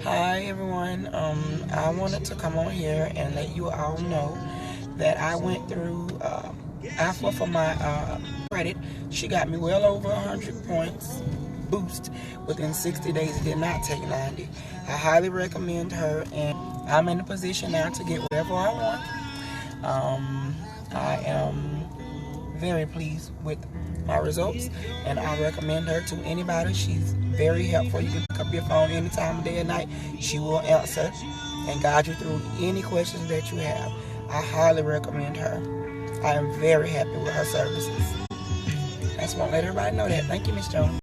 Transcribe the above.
Hi everyone. I wanted to come on here and let you all know that I went through AFA for my credit. She got me well over 100 points boost within 60 days. It did not take 90. I highly recommend her, and I'm in a position now to get whatever I want. I am very pleased with my results, and I recommend her to anybody. She's very helpful. You can pick up your phone any time of day or night. She will answer and guide you through any questions that you have. I highly recommend her. I am very happy with her services. I just want to let everybody know that. Thank you, Miss Jones.